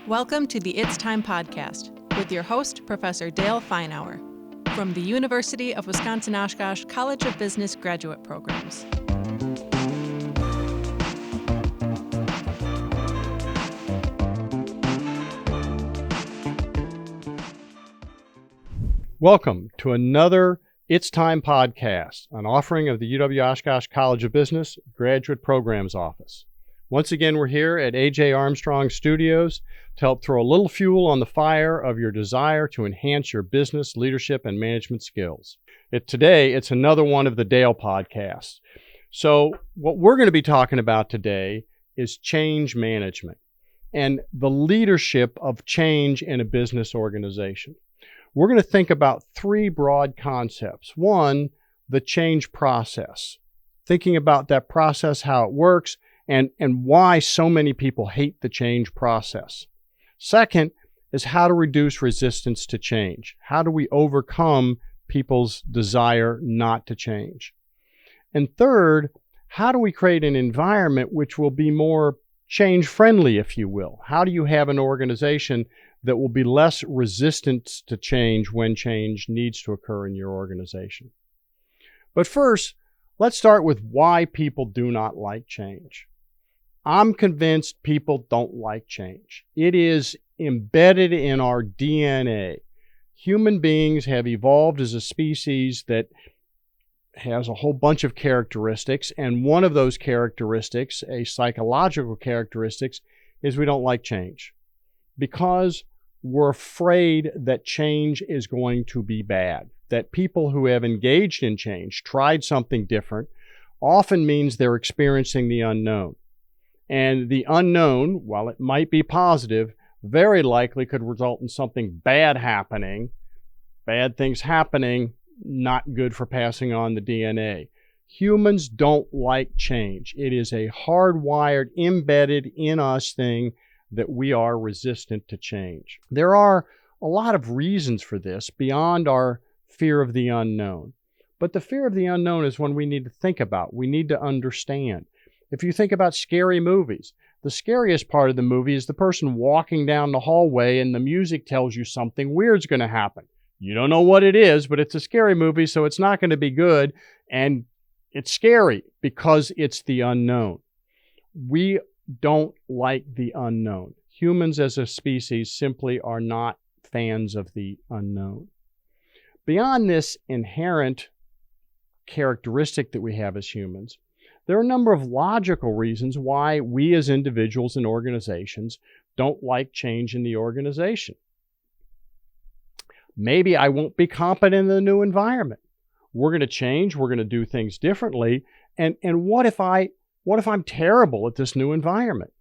Welcome to the It's Time podcast with your host, Professor Dale Feinauer, from the University of Wisconsin-Oshkosh College of Business Graduate Programs. Welcome to another It's Time podcast, an offering of the UW-Oshkosh College of Business Graduate Programs Office. Once again, we're here at A.J. Armstrong Studios to help throw a little fuel on the fire of your desire to enhance your business, leadership, and management skills. Today, it's another one of the Dale podcasts. So what we're going to be talking about today is change management and the leadership of change in a business organization. We're going to think about three broad concepts. One, the change process, thinking about that process, how it works, and why so many people hate the change process. Second is how to reduce resistance to change. How do we overcome people's desire not to change? And third, how do we create an environment which will be more change-friendly, if you will? How do you have an organization that will be less resistant to change when change needs to occur in your organization? But first, let's start with why people do not like change. I'm convinced people don't like change. It is embedded in our DNA. Human beings have evolved as a species that has a whole bunch of characteristics, and one of those characteristics, a psychological characteristic, is we don't like change because we're afraid that change is going to be bad, that people who have engaged in change, tried something different, often means they're experiencing the unknown. And the unknown, while it might be positive, very likely could result in something bad happening. Bad things happening, not good for passing on the DNA. Humans don't like change. It is a hardwired, embedded in us thing that we are resistant to change. There are a lot of reasons for this beyond our fear of the unknown. But the fear of the unknown is one we need to think about. We need to understand. If you think about scary movies, the scariest part of the movie is the person walking down the hallway and the music tells you something weird's going to happen. You don't know what it is, but it's a scary movie, so it's not going to be good. And it's scary because it's the unknown. We don't like the unknown. Humans as a species simply are not fans of the unknown. Beyond this inherent characteristic that we have as humans, there are a number of logical reasons why we as individuals and organizations don't like change in the organization. Maybe I won't be competent in the new environment. We're going to change. We're going to do things differently. And what if I'm terrible at this new environment?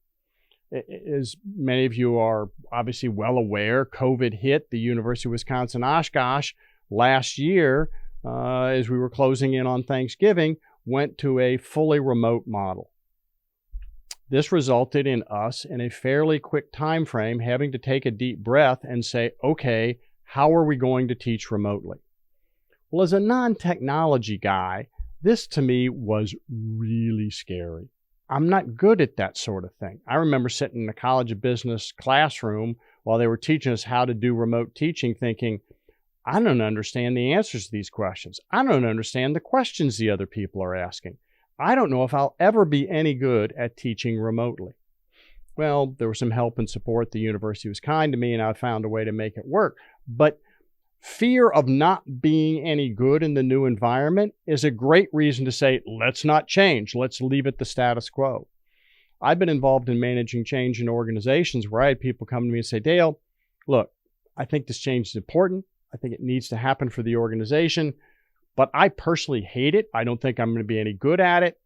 As many of you are obviously well aware, COVID hit the University of Wisconsin-Oshkosh last year as we were closing in on Thanksgiving, went to a fully remote model. This resulted in us, in a fairly quick time frame, having to take a deep breath and say, okay, how are we going to teach remotely? Well, as a non-technology guy, this to me was really scary. I'm not good at that sort of thing. I remember sitting in the College of Business classroom while they were teaching us how to do remote teaching, thinking, I don't understand the answers to these questions. I don't understand the questions the other people are asking. I don't know if I'll ever be any good at teaching remotely. Well, there was some help and support. The university was kind to me, and I found a way to make it work. But fear of not being any good in the new environment is a great reason to say, let's not change. Let's leave it the status quo. I've been involved in managing change in organizations where I had people come to me and say, Dale, look, I think this change is important. I think it needs to happen for the organization, but I personally hate it. I don't think I'm going to be any good at it.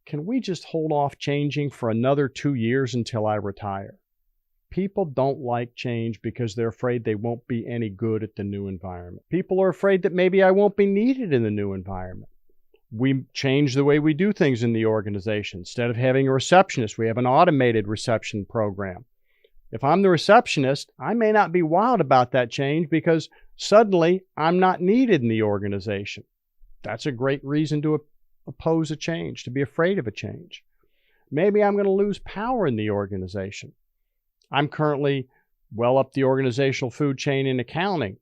Can we just hold off changing for another 2 years until I retire? People don't like change because they're afraid they won't be any good at the new environment. People are afraid that maybe I won't be needed in the new environment. We change the way we do things in the organization. Instead of having a receptionist, we have an automated reception program. If I'm the receptionist, I may not be wild about that change because suddenly I'm not needed in the organization. That's a great reason to oppose a change, to be afraid of a change. Maybe I'm going to lose power in the organization. I'm currently well up the organizational food chain in accounting.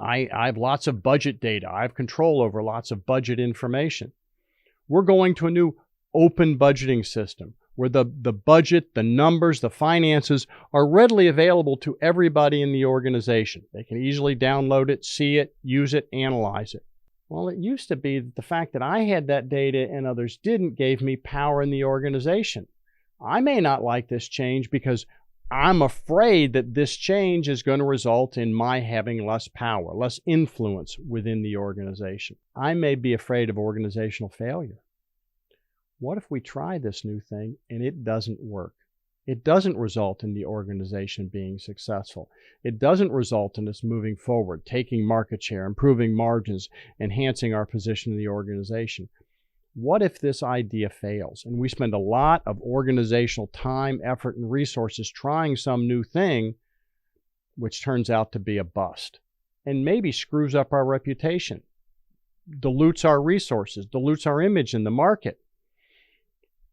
I have lots of budget data. I have control over lots of budget information. We're going to a new open budgeting system where the budget, the numbers, the finances are readily available to everybody in the organization. They can easily download it, see it, use it, analyze it. Well, it used to be that the fact that I had that data and others didn't gave me power in the organization. I may not like this change because I'm afraid that this change is going to result in my having less power, less influence within the organization. I may be afraid of organizational failure. What if we try this new thing and it doesn't work? It doesn't result in the organization being successful. It doesn't result in us moving forward, taking market share, improving margins, enhancing our position in the organization. What if this idea fails and we spend a lot of organizational time, effort, and resources trying some new thing, which turns out to be a bust and maybe screws up our reputation, dilutes our resources, dilutes our image in the market?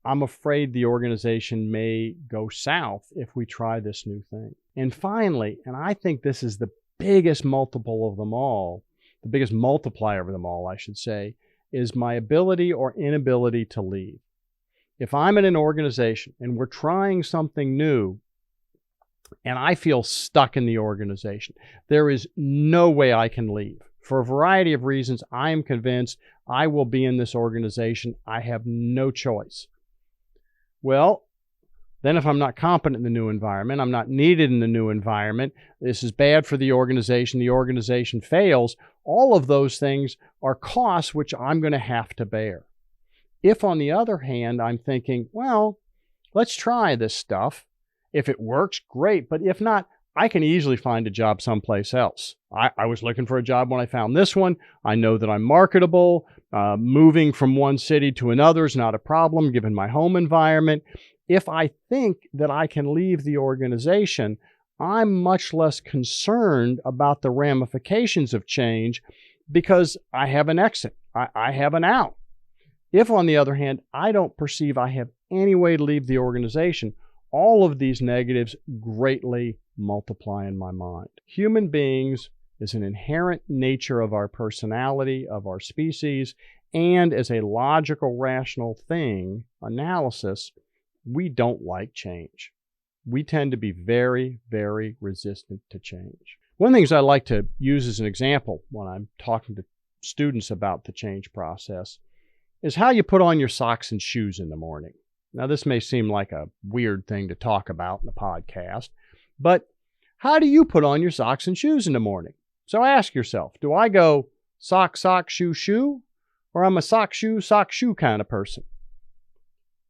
I'm afraid the organization may go south if we try this new thing. And finally, and I think this is the biggest multiple of them all, the biggest multiplier of them all, I should say, is my ability or inability to leave. If I'm in an organization and we're trying something new and I feel stuck in the organization, there is no way I can leave. For a variety of reasons, I am convinced I will be in this organization. I have no choice. Well, then if I'm not competent in the new environment, I'm not needed in the new environment, this is bad for the organization fails, all of those things are costs which I'm going to have to bear. If, on the other hand, I'm thinking, well, let's try this stuff. If it works, great. But if not, I can easily find a job someplace else. I was looking for a job when I found this one. I know that I'm marketable. Moving from one city to another is not a problem given my home environment. If I think that I can leave the organization, I'm much less concerned about the ramifications of change because I have an exit. I have an out. If, on the other hand, I don't perceive I have any way to leave the organization, all of these negatives greatly multiply in my mind. Human beings is an inherent nature of our personality, of our species, and as a logical, rational thing, analysis, we don't like change. We tend to be very, very resistant to change. One of the things I like to use as an example when I'm talking to students about the change process is how you put on your socks and shoes in the morning. Now, this may seem like a weird thing to talk about in a podcast, but how do you put on your socks and shoes in the morning? So ask yourself, do I go sock, sock, shoe, shoe, or I'm a sock, shoe kind of person?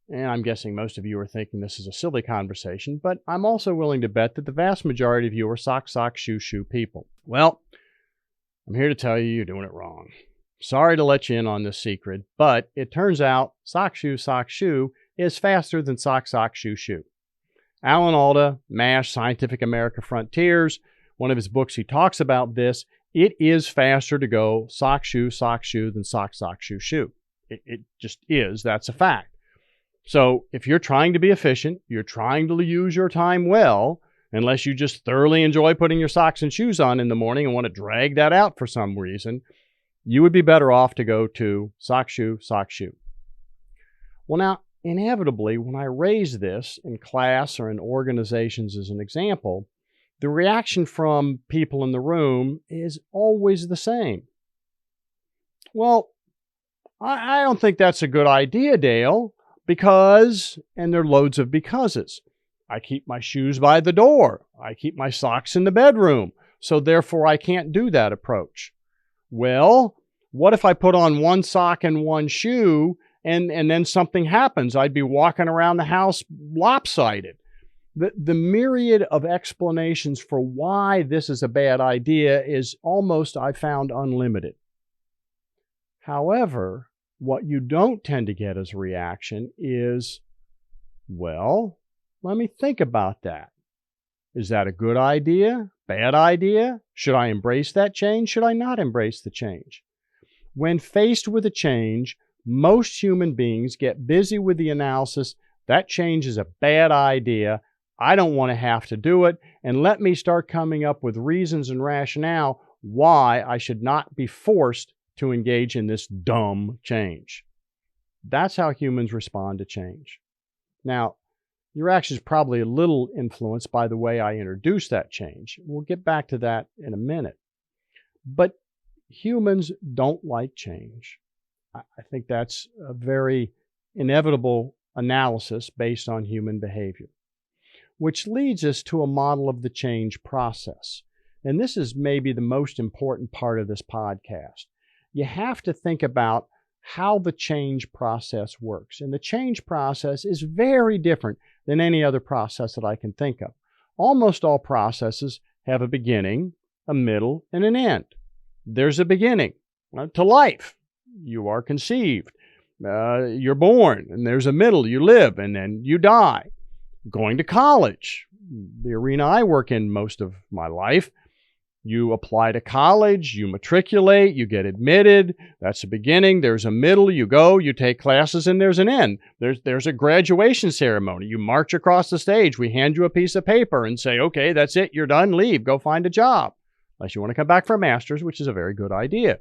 And I'm guessing most of you are thinking this is a silly conversation, but I'm also willing to bet that the vast majority of you are sock, sock, shoe, shoe people. Well, I'm here to tell you you're doing it wrong. Sorry to let you in on this secret, but it turns out sock, shoe is faster than sock, sock, shoe, shoe. Alan Alda, MASH, Scientific America Frontiers, one of his books, he talks about this. It is faster to go sock, shoe than sock, shoe, shoe. It just is. That's a fact. So if you're trying to be efficient, you're trying to use your time well, unless you just thoroughly enjoy putting your socks and shoes on in the morning and want to drag that out for some reason, you would be better off to go to sock, shoe. Well, now, inevitably, when I raise this in class or in organizations as an example, the reaction from people in the room is always the same. Well, I don't think that's a good idea, Dale, because, and there are loads of becauses. I keep my shoes by the door. I keep my socks in the bedroom. So therefore, I can't do that approach. Well, what if I put on one sock and one shoe and then something happens? I'd be walking around the house lopsided. The myriad of explanations for why this is a bad idea is almost, I found, unlimited. However, what you don't tend to get as a reaction is, well, let me think about that. Is that a good idea? Bad idea? Should I embrace that change? Should I not embrace the change? When faced with a change, most human beings get busy with the analysis. That change is a bad idea. I don't want to have to do it. And let me start coming up with reasons and rationale why I should not be forced to engage in this dumb change. That's how humans respond to change. Now, your reaction is probably a little influenced by the way I introduce that change. We'll get back to that in a minute. But humans don't like change. I think that's a very inevitable analysis based on human behavior, which leads us to a model of the change process. And this is maybe the most important part of this podcast. You have to think about how the change process works. And the change process is very different than any other process that I can think of. Almost all processes have a beginning, a middle, and an end. There's a beginning to life. You are conceived. You're born, and there's a middle. You live, and then you die. Going to college, the arena I work in most of my life, you apply to college, you matriculate, you get admitted. That's a beginning. There's a middle. You go, you take classes, and there's an end. There's a graduation ceremony. You march across the stage. We hand you a piece of paper and say, okay, that's it. You're done. Leave. Go find a job. Unless you want to come back for a master's, which is a very good idea.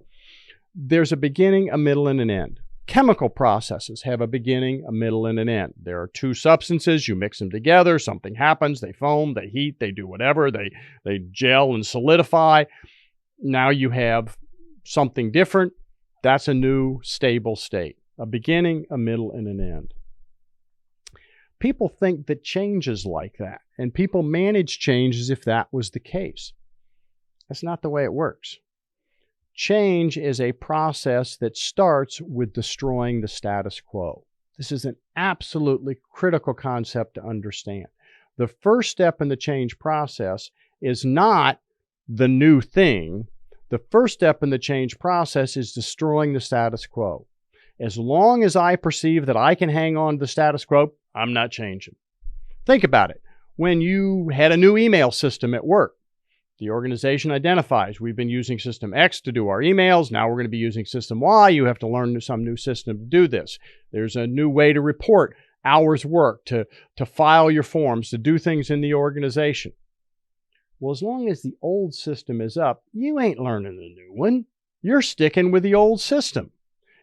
There's a beginning, a middle, and an end. Chemical processes have a beginning, a middle, and an end. There are two substances. You mix them together. Something happens. They foam, they heat, they do whatever. They gel and solidify. Now you have something different. That's a new stable state. A beginning, a middle, and an end. People think that change is like that, and people manage change as if that was the case. That's not the way it works. Change is a process that starts with destroying the status quo. This is an absolutely critical concept to understand. The first step in the change process is not the new thing. The first step in the change process is destroying the status quo. As long as I perceive that I can hang on to the status quo, I'm not changing. Think about it. When you had a new email system at work, the organization identifies we've been using system X to do our emails. Now we're going to be using system Y. You have to learn some new system to do this. There's a new way to report hours worked, to file your forms, to do things in the organization. Well, as long as the old system is up, you ain't learning the new one. You're sticking with the old system.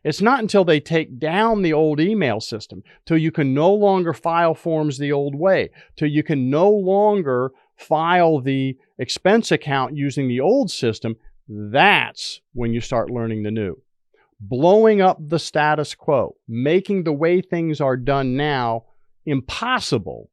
It's not until they take down the old email system, till you can no longer file forms the old way, till you can no longer file the expense account using the old system, that's when you start learning the new. Blowing up the status quo, making the way things are done now impossible,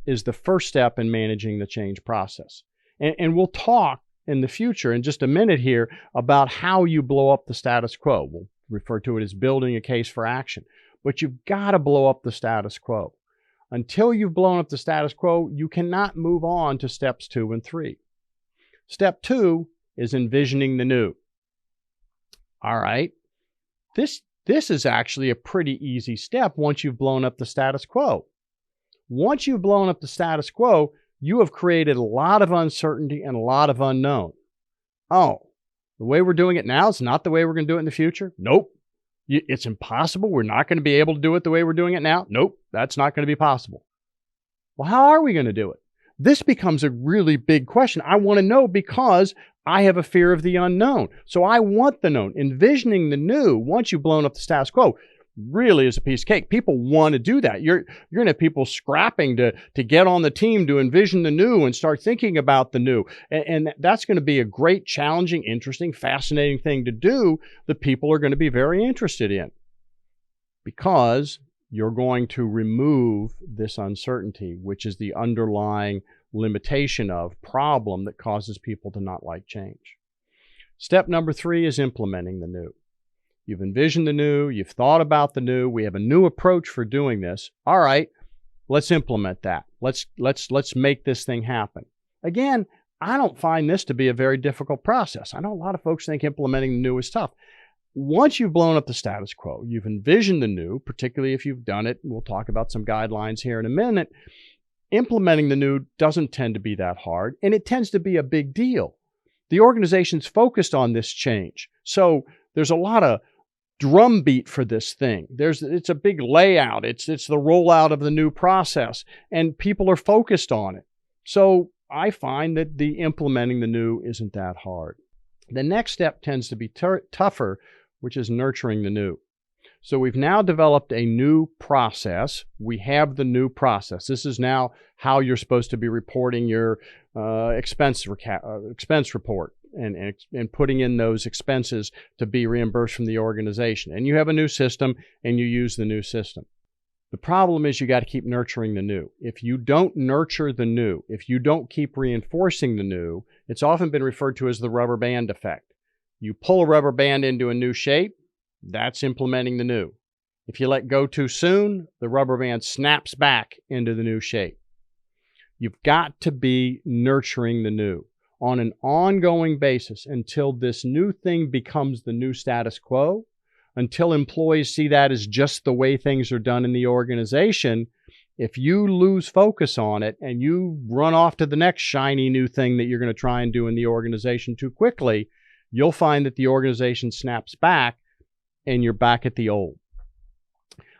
is the first step in managing the change process. And we'll talk in the future in just a minute here about how you blow up the status quo. We'll refer to it as building a case for action. But you've got to blow up the status quo. Until you've blown up the status quo, you cannot move on to steps 2 and 3. Step 2 is envisioning the new. All right. This is actually a pretty easy step once you've blown up the status quo. Once you've blown up the status quo, you have created a lot of uncertainty and a lot of unknown. Oh, the way we're doing it now is not the way we're going to do it in the future? Nope. It's impossible. We're not going to be able to do it the way we're doing it now. Nope, that's not going to be possible. Well, how are we going to do it? This becomes a really big question. I want to know because I have a fear of the unknown. So I want the known. Envisioning the new, once you've blown up the status quo, really is a piece of cake. People want to do that. You're going to have people scrapping to get on the team to envision the new and start thinking about the new. And that's going to be a great, challenging, interesting, fascinating thing to do that people are going to be very interested in, because you're going to remove this uncertainty, which is the underlying limitation of problem that causes people to not like change. Step number 3 is implementing the new. You've envisioned the new, you've thought about the new, we have a new approach for doing this. All right, let's implement that. Let's make this thing happen. Again, I don't find this to be a very difficult process. I know a lot of folks think implementing the new is tough. Once you've blown up the status quo, you've envisioned the new, particularly if you've done it, and we'll talk about some guidelines here in a minute, implementing the new doesn't tend to be that hard, and it tends to be a big deal. The organization's focused on this change. So there's a lot of drumbeat for this thing. It's a big layout. It's the rollout of the new process, and people are focused on it. So I find that the implementing the new isn't that hard. The next step tends to be tougher, which is nurturing the new. So we've now developed a new process. We have the new process. This is now how you're supposed to be reporting your expense report and putting in those expenses to be reimbursed from the organization. And you have a new system, and you use the new system. The problem is you got to keep nurturing the new. If you don't nurture the new, if you don't keep reinforcing the new, it's often been referred to as the rubber band effect. You pull a rubber band into a new shape, that's implementing the new. If you let go too soon, the rubber band snaps back into the new shape. You've got to be nurturing the new on an ongoing basis until this new thing becomes the new status quo, until employees see that as just the way things are done in the organization. If you lose focus on it and you run off to the next shiny new thing that you're going to try and do in the organization too quickly, you'll find that the organization snaps back and you're back at the old.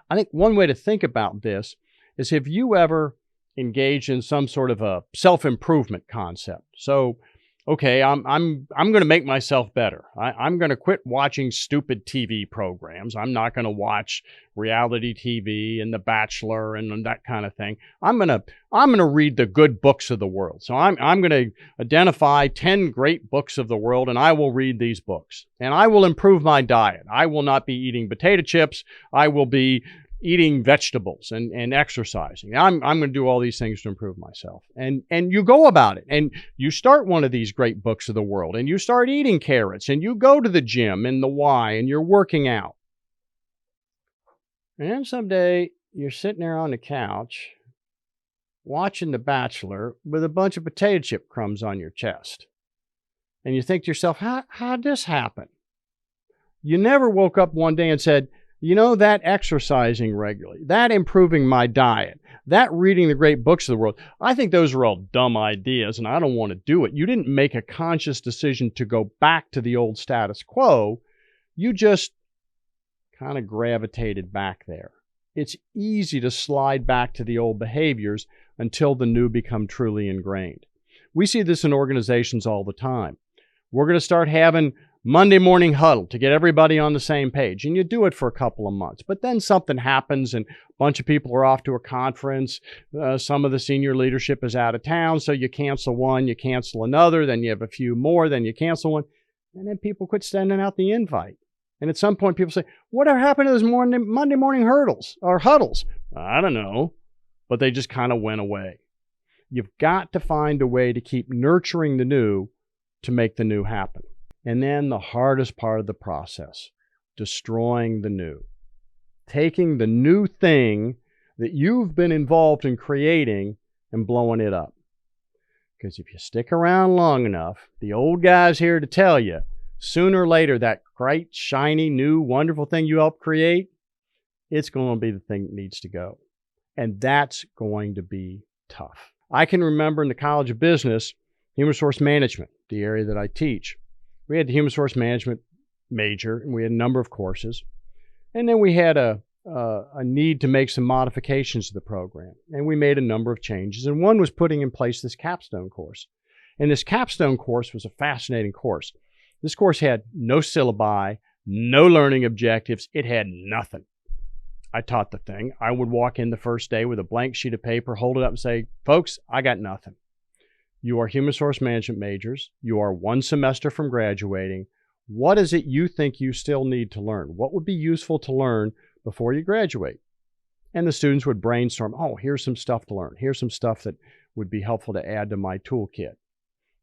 I think one way to think about this is, have you ever engaged in some sort of a self-improvement concept? So, okay, I'm going to make myself better. I'm going to quit watching stupid TV programs. I'm not going to watch reality TV and The Bachelor and that kind of thing. I'm going to read the good books of the world. So I'm going to identify 10 great books of the world, and I will read these books. And I will improve my diet. I will not be eating potato chips. I will be eating vegetables and exercising. I'm going to do all these things to improve myself. And you go about it, and you start one of these great books of the world, and you start eating carrots, and you go to the gym and the Y, and you're working out. And then someday you're sitting there on the couch watching The Bachelor with a bunch of potato chip crumbs on your chest. And you think to yourself, how'd this happen? You never woke up one day and said, you know, that exercising regularly, that improving my diet, that reading the great books of the world, I think those are all dumb ideas and I don't want to do it. You didn't make a conscious decision to go back to the old status quo. You just kind of gravitated back there. It's easy to slide back to the old behaviors until the new become truly ingrained. We see this in organizations all the time. We're going to start having Monday morning huddle to get everybody on the same page. And you do it for a couple of months. But then something happens and a bunch of people are off to a conference. Some of the senior leadership is out of town. So you cancel one, you cancel another. Then you have a few more. Then you cancel one. And then people quit sending out the invite. And at some point people say, whatever happened to those Monday morning huddles? I don't know. But they just kind of went away. You've got to find a way to keep nurturing the new to make the new happen. And then the hardest part of the process, destroying the new. Taking the new thing that you've been involved in creating and blowing it up. Because if you stick around long enough, the old guy's here to tell you, sooner or later, that bright, shiny, new, wonderful thing you helped create, it's going to be the thing that needs to go. And that's going to be tough. I can remember in the College of Business, Human Resource Management, the area that I teach. We had the Human Resource Management major, and we had a number of courses. And then we had a need to make some modifications to the program. And we made a number of changes. And one was putting in place this capstone course. And this capstone course was a fascinating course. This course had no syllabi, no learning objectives. It had nothing. I taught the thing. I would walk in the first day with a blank sheet of paper, hold it up and say, folks, I got nothing. You are Human Resource Management majors. You are one semester from graduating. What is it you think you still need to learn? What would be useful to learn before you graduate? And the students would brainstorm, oh, here's some stuff to learn. Here's some stuff that would be helpful to add to my toolkit.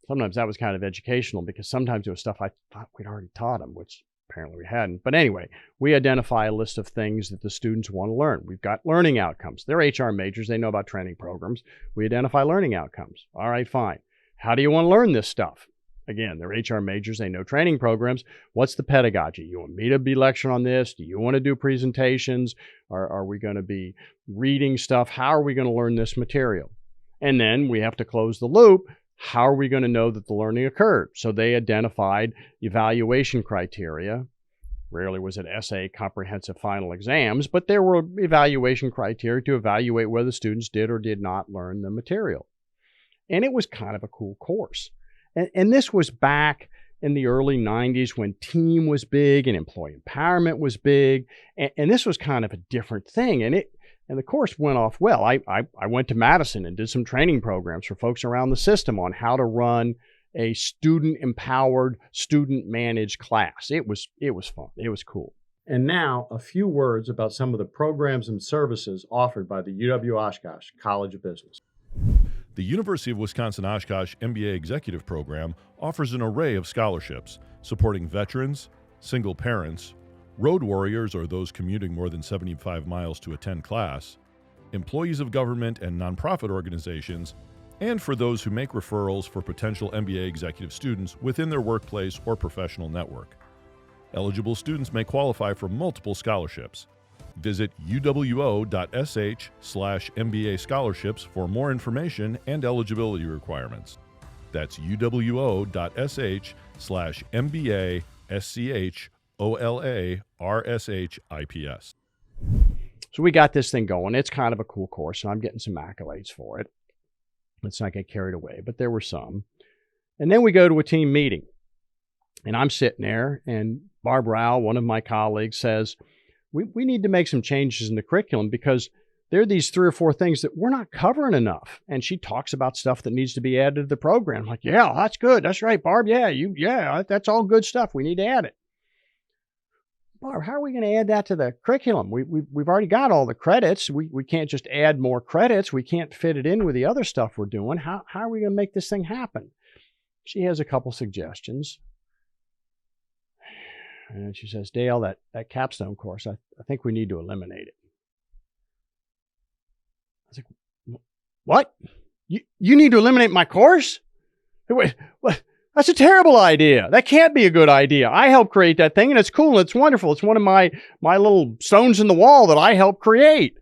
Sometimes that was kind of educational because sometimes it was stuff I thought we'd already taught them, which apparently we hadn't. But anyway, we identify a list of things that the students want to learn. We've got learning outcomes. They're HR majors. They know about training programs. We identify learning outcomes. All right, fine. How do you want to learn this stuff? Again, they're HR majors. They know training programs. What's the pedagogy? You want me to be lecturing on this? Do you want to do presentations? Are we going to be reading stuff? How are we going to learn this material? And then we have to close the loop. How are we going to know that the learning occurred? So they identified evaluation criteria, Rarely was it essay, comprehensive final exams, but there were evaluation criteria to evaluate whether students did or did not learn the material. And it was kind of a cool course. And this was back in the early 90s when team was big and employee empowerment was big. And this was kind of a different thing. And the course went off well. I went to Madison and did some training programs for folks around the system on how to run a student-empowered, student-managed class. It was fun. It was cool. And now, a few words about some of the programs and services offered by the UW-Oshkosh College of Business. The University of Wisconsin-Oshkosh MBA Executive Program offers an array of scholarships supporting veterans, single parents, road warriors or those commuting more than 75 miles to attend class, employees of government and nonprofit organizations, and for those who make referrals for potential MBA executive students within their workplace or professional network. Eligible students may qualify for multiple scholarships. Visit uwo.sh/MBA scholarships for more information and eligibility requirements. That's uwo.sh/MBA SCHOLARSHIPS. So we got this thing going. It's kind of a cool course, and I'm getting some accolades for it. Let's not get carried away, but there were some. And then we go to a team meeting, and I'm sitting there, and Barb Rao, one of my colleagues, says, we need to make some changes in the curriculum because there are these 3 or 4 things that we're not covering enough. And she talks about stuff that needs to be added to the program. I'm like, yeah, that's good. That's right, Barb. Yeah, that's all good stuff. We need to add it. Barb, how are we going to add that to the curriculum? We've already got all the credits. We can't just add more credits. We can't fit it in with the other stuff we're doing. How are we going to make this thing happen? She has a couple suggestions. And she says, Dale, that capstone course, I think we need to eliminate it. I was like, what? You need to eliminate my course? Wait, what? That's a terrible idea. That can't be a good idea. I helped create that thing, and it's cool, and it's wonderful. It's one of my little stones in the wall that I helped create.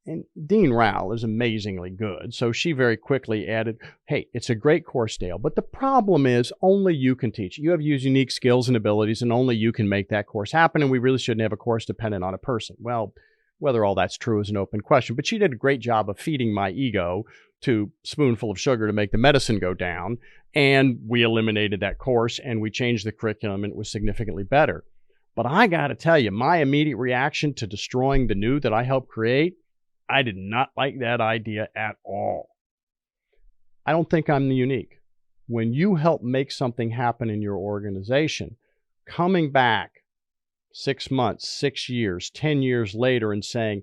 And Dean Rao is amazingly good, so she very quickly added, hey, it's a great course, Dale, but the problem is only you can teach. You have unique skills and abilities, and only you can make that course happen, and we really shouldn't have a course dependent on a person. Well, whether all that's true is an open question, but she did a great job of feeding my ego to spoonful of sugar to make the medicine go down. And we eliminated that course and we changed the curriculum and it was significantly better. But I got to tell you, my immediate reaction to destroying the new that I helped create, I did not like that idea at all. I don't think I'm unique. When you help make something happen in your organization, coming back 6 months, 6 years, 10 years later and saying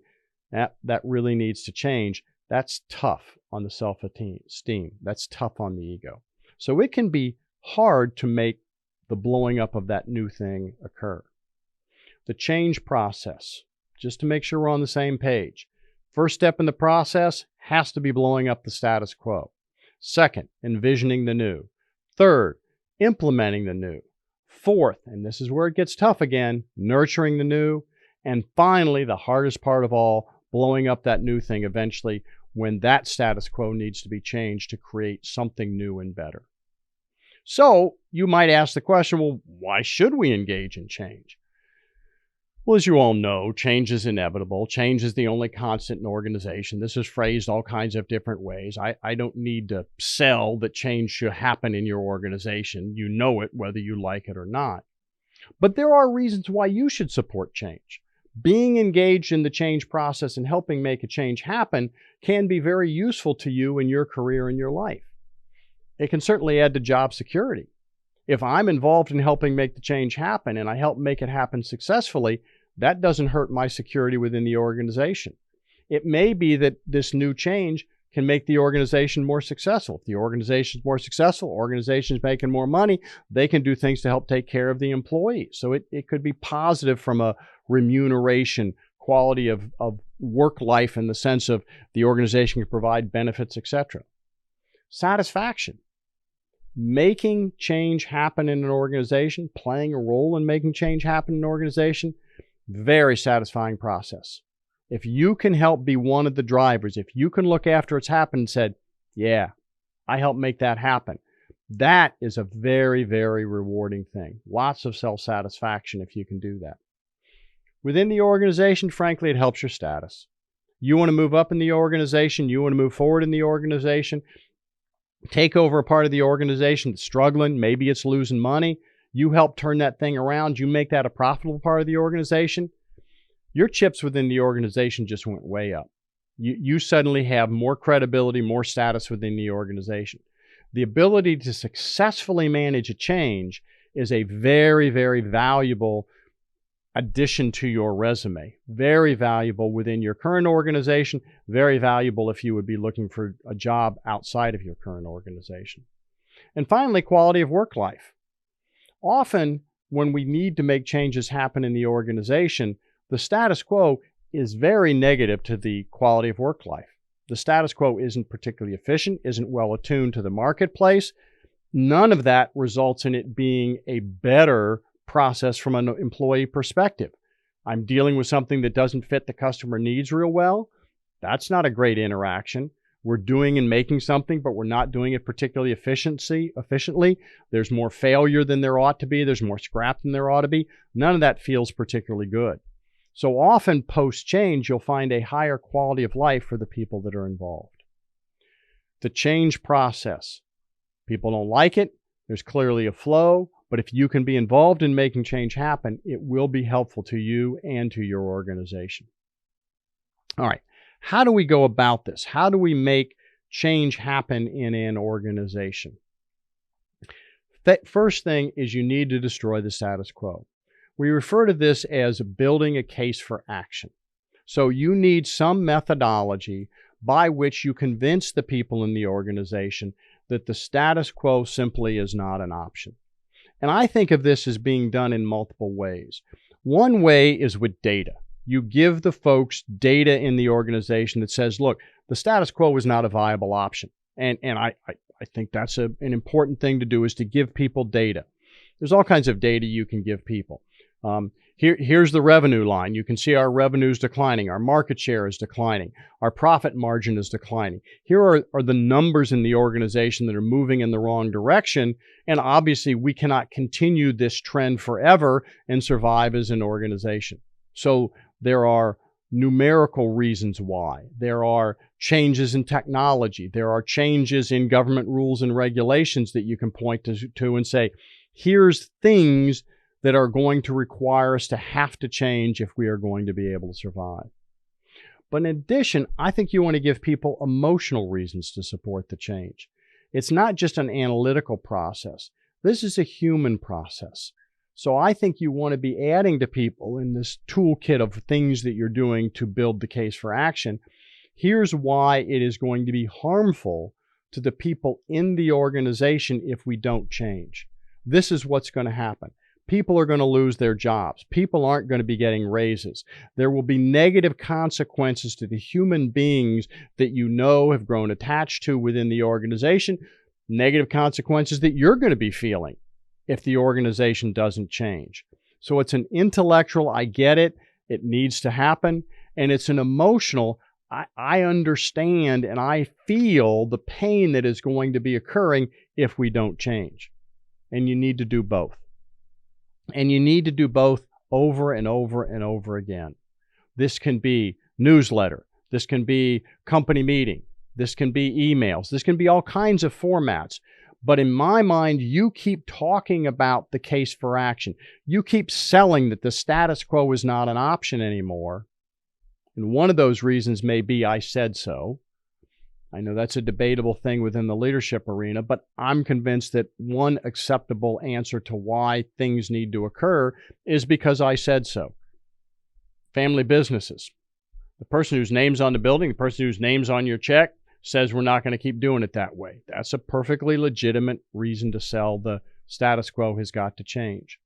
that really needs to change, that's tough on the self-esteem. That's tough on the ego. So it can be hard to make the blowing up of that new thing occur. The change process, just to make sure we're on the same page. First step in the process has to be blowing up the status quo. Second, envisioning the new. Third, implementing the new. Fourth, and this is where it gets tough again, nurturing the new. And finally, the hardest part of all, blowing up that new thing eventually when that status quo needs to be changed to create something new and better. So you might ask the question, well, why should we engage in change? Well, as you all know, change is inevitable. Change is the only constant in organization. This is phrased all kinds of different ways. I don't need to sell that change should happen in your organization. You know it, whether you like it or not. But there are reasons why you should support change. Being engaged in the change process and helping make a change happen can be very useful to you in your career and your life. It can certainly add to job security. If I'm involved in helping make the change happen and I help make it happen successfully, that doesn't hurt my security within the organization. It may be that this new change can make the organization more successful. If the organization is more successful, organization's making more money, they can do things to help take care of the employees. So it could be positive from a remuneration, quality of work life in the sense of the organization can provide benefits, etc. Satisfaction. Making change happen in an organization, playing a role in making change happen in an organization, very satisfying process. If you can help be one of the drivers, if you can look after it's happened and said, yeah, I helped make that happen, That is a very, very rewarding thing. Lots of self-satisfaction if you can do that. Within the organization, frankly, it helps your status. You want to move up in the organization, you want to move forward in the organization, take over a part of the organization that's struggling, maybe it's losing money. You help turn that thing around, you make that a profitable part of the organization. Your chips within the organization just went way up. You suddenly have more credibility, more status within the organization. The ability to successfully manage a change is a very, very valuable addition to your resume. Very valuable within your current organization, very valuable if you would be looking for a job outside of your current organization. And finally, quality of work life. Often, when we need to make changes happen in the organization, the status quo is very negative to the quality of work life. The status quo isn't particularly efficient, isn't well attuned to the marketplace. None of that results in it being a better process from an employee perspective. I'm dealing with something that doesn't fit the customer needs real well. That's not a great interaction. We're doing and making something, but we're not doing it particularly efficiently. There's more failure than there ought to be. There's more scrap than there ought to be. None of that feels particularly good. So often post-change, you'll find a higher quality of life for the people that are involved. The change process. People don't like it. There's clearly a flow, but if you can be involved in making change happen, it will be helpful to you and to your organization. All right, how do we go about this? How do we make change happen in an organization? First thing is you need to destroy the status quo. We refer to this as building a case for action. So you need some methodology by which you convince the people in the organization that the status quo simply is not an option. And I think of this as being done in multiple ways. One way is with data. You give the folks data in the organization that says, look, the status quo is not a viable option. And I think that's an important thing to do, is to give people data. There's all kinds of data you can give people. Here's the revenue line. You can see our revenue is declining. Our market share is declining. Our profit margin is declining. Here are the numbers in the organization that are moving in the wrong direction. And obviously, we cannot continue this trend forever and survive as an organization. So there are numerical reasons why. There are changes in technology. There are changes in government rules and regulations that you can point to and say, here's things that are going to require us to have to change if we are going to be able to survive. But in addition, I think you want to give people emotional reasons to support the change. It's not just an analytical process. This is a human process. So I think you want to be adding to people in this toolkit of things that you're doing to build the case for action. Here's why it is going to be harmful to the people in the organization if we don't change. This is what's going to happen. People are going to lose their jobs. People aren't going to be getting raises. There will be negative consequences to the human beings that you know have grown attached to within the organization, negative consequences that you're going to be feeling if the organization doesn't change. So it's an intellectual, I get it, it needs to happen, and it's an emotional, I understand and I feel the pain that is going to be occurring if we don't change. And you need to do both. And you need to do both over and over and over again. This can be newsletter. This can be company meeting. This can be emails. This can be all kinds of formats. But in my mind, you keep talking about the case for action. You keep selling that the status quo is not an option anymore. And one of those reasons may be I said so. I know that's a debatable thing within the leadership arena, but I'm convinced that one acceptable answer to why things need to occur is because I said so. Family businesses. The person whose name's on the building, the person whose name's on your check, says we're not going to keep doing it that way. That's a perfectly legitimate reason to sell the status quo has got to change.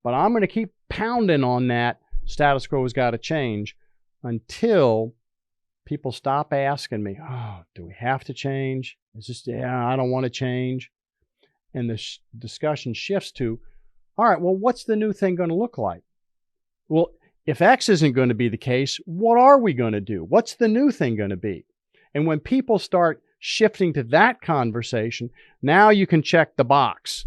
But I'm going to keep pounding on that status quo has got to change until people stop asking me, oh, do we have to change? Is this, I don't want to change. And the discussion shifts to, all right, well, what's the new thing going to look like? Well, if X isn't going to be the case, what are we going to do? What's the new thing going to be? And when people start shifting to that conversation, now you can check the box.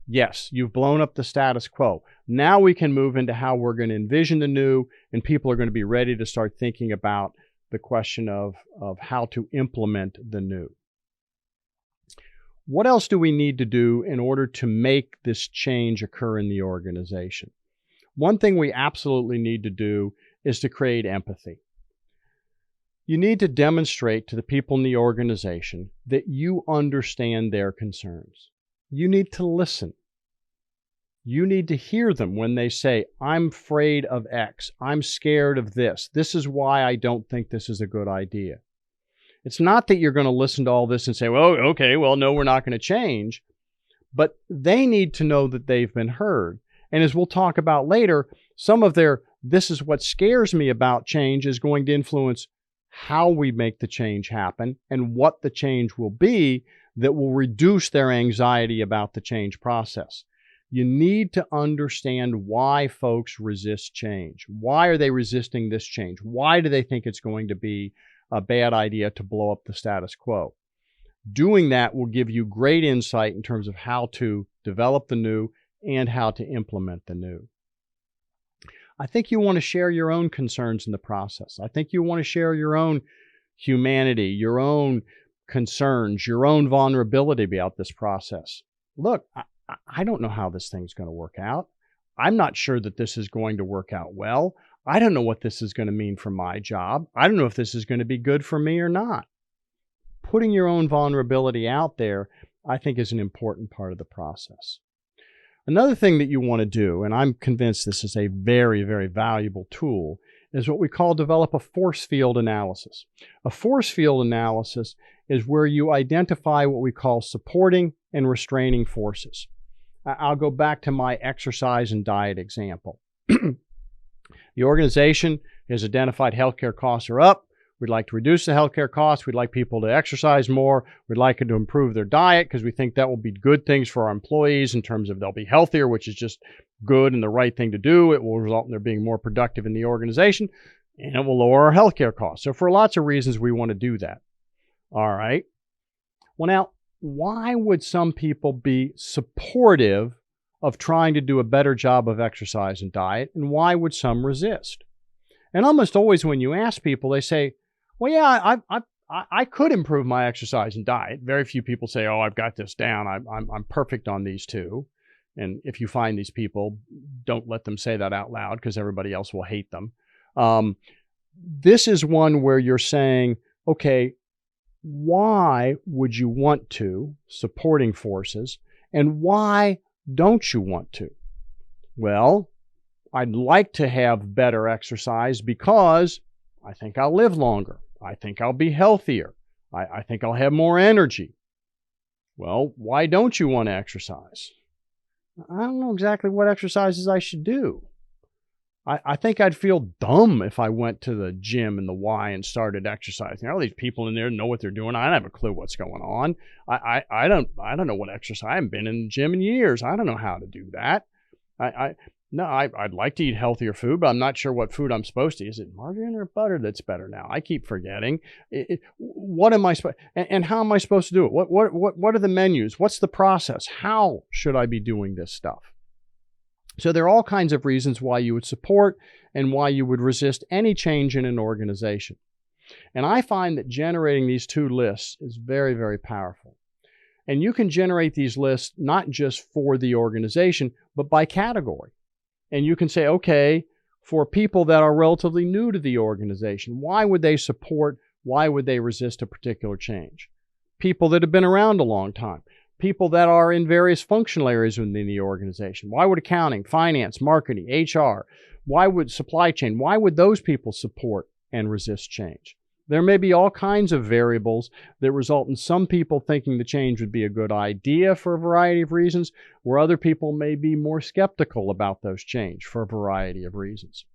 Yes, you've blown up the status quo. Now we can move into how we're going to envision the new, and people are going to be ready to start thinking about the question of how to implement the new. What else do we need to do in order to make this change occur in the organization? One thing we absolutely need to do is to create empathy. You need to demonstrate to the people in the organization that you understand their concerns. You need to listen. You need to hear them when they say, I'm afraid of X. I'm scared of this. This is why I don't think this is a good idea. It's not that you're going to listen to all this and say, well, okay, well, no, we're not going to change. But they need to know that they've been heard. And as we'll talk about later, some of their, this is what scares me about change is going to influence how we make the change happen and what the change will be that will reduce their anxiety about the change process. You need to understand why folks resist change. Why are they resisting this change? Why do they think it's going to be a bad idea to blow up the status quo? Doing that will give you great insight in terms of how to develop the new and how to implement the new. I think you want to share your own concerns in the process. I think you want to share your own humanity, your own concerns, your own vulnerability about this process. Look, I don't know how this thing's going to work out. I'm not sure that this is going to work out well. I don't know what this is going to mean for my job. I don't know if this is going to be good for me or not. Putting your own vulnerability out there, I think, is an important part of the process. Another thing that you want to do, and I'm convinced this is a very, very valuable tool, is what we call develop a force field analysis. A force field analysis is where you identify what we call supporting and restraining forces. I'll go back to my exercise and diet example. The organization has identified healthcare costs are up. We'd like to reduce the healthcare costs. We'd like people to exercise more. We'd like them to improve their diet because we think that will be good things for our employees in terms of they'll be healthier, which is just good and the right thing to do. It will result in their being more productive in the organization, and it will lower our healthcare costs. So for lots of reasons, we want to do that. All right. Well, now, why would some people be supportive of trying to do a better job of exercise and diet, and why would some resist? And almost always when you ask people, they say, well, yeah, I could improve my exercise and diet. Very few people say, oh, I've got this down. I'm perfect on these two. And if you find these people, don't let them say that out loud because everybody else will hate them. This is one where you're saying, okay, why would you want to, supporting forces, and why don't you want to? Well, I'd like to have better exercise because I think I'll live longer. I think I'll be healthier. I think I'll have more energy. Well, why don't you want to exercise? I don't know exactly what exercises I should do. I think I'd feel dumb if I went to the gym and the Y and started exercising. All these people in there know what they're doing. I don't have a clue what's going on. I don't know what exercise. I haven't been in the gym in years. I don't know how to do that. I'd like to eat healthier food, but I'm not sure what food I'm supposed to eat. Is it margarine or butter that's better now? I keep forgetting. What am I supposed and how am I supposed to do it? What are the menus? What's the process? How should I be doing this stuff? So there are all kinds of reasons why you would support and why you would resist any change in an organization. And I find that generating these two lists is very, very powerful. And you can generate these lists not just for the organization, but by category. And you can say, okay, for people that are relatively new to the organization, why would they support, why would they resist a particular change? People that have been around a long time. People that are in various functional areas within the organization. Why would accounting, finance, marketing, HR, why would supply chain, why would those people support and resist change? There may be all kinds of variables that result in some people thinking the change would be a good idea for a variety of reasons, where other people may be more skeptical about those change for a variety of reasons.